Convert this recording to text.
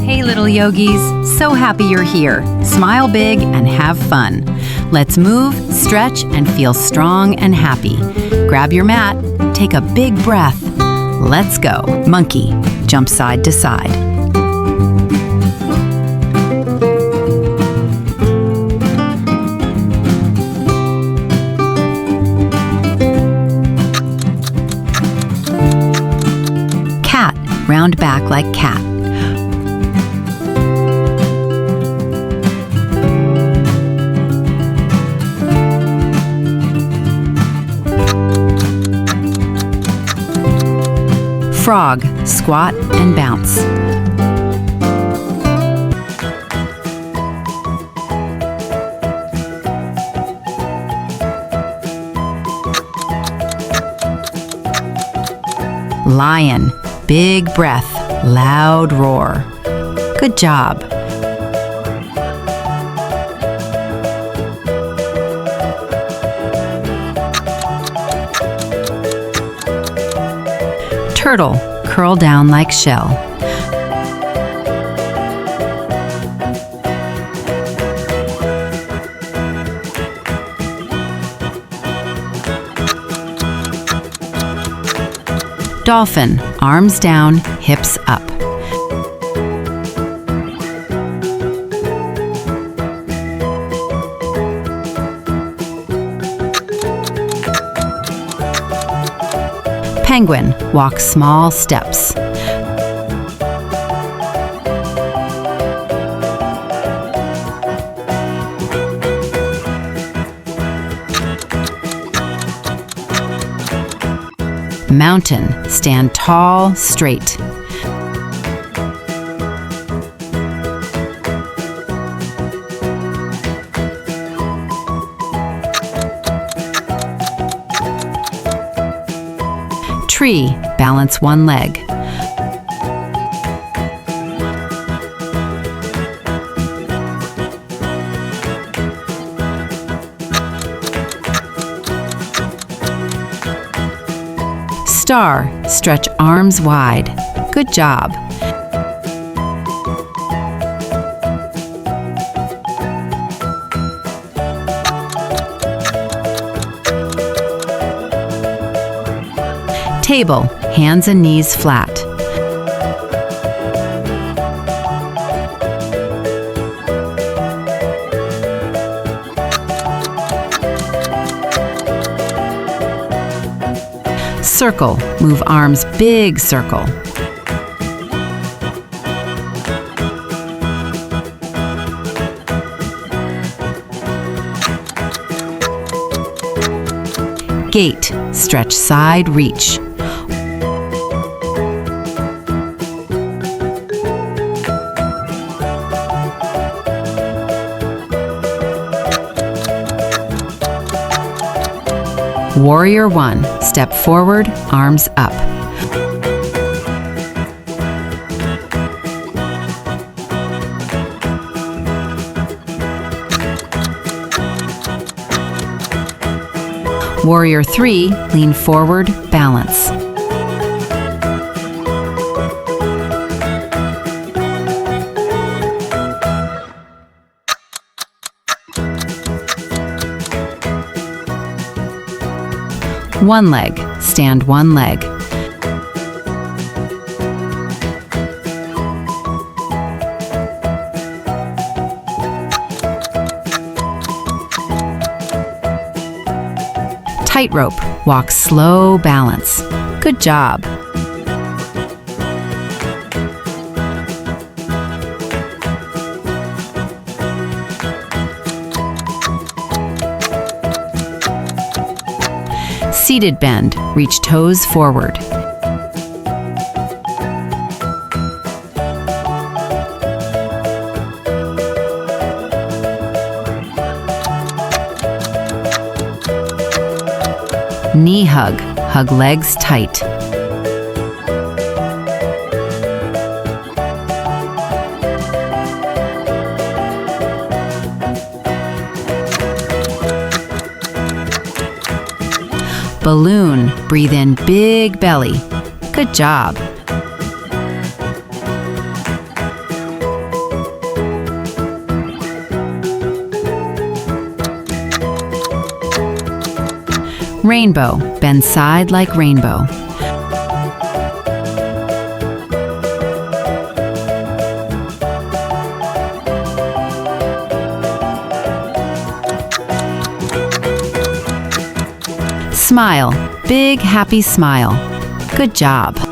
Hey little yogis, so happy you're here. Smile big and have fun. Let's move, stretch, and feel strong and happy. Grab your mat, take a big breath. Let's go. Monkey, jump side to side. Cat, round back like cat. Frog, squat and bounce. Lion, big breath, loud roar. Good job. Turtle, curl down like shell. Dolphin, arms down, hips up. Penguin, walk small steps. Mountain, stand tall, straight. Tree, balance one leg. Star, stretch arms wide. Good job. Table, hands and knees flat. Circle, move arms big circle. Gate, stretch side reach. Warrior one, step forward, arms up. Warrior three, lean forward, balance. One leg, stand one leg. Tightrope, walk slow, balance. Good job. Seated bend, reach toes forward. Knee hug, hug legs tight. Balloon, breathe in big belly. Good job. Rainbow, bend side like rainbow. Smile, big happy smile. Good job.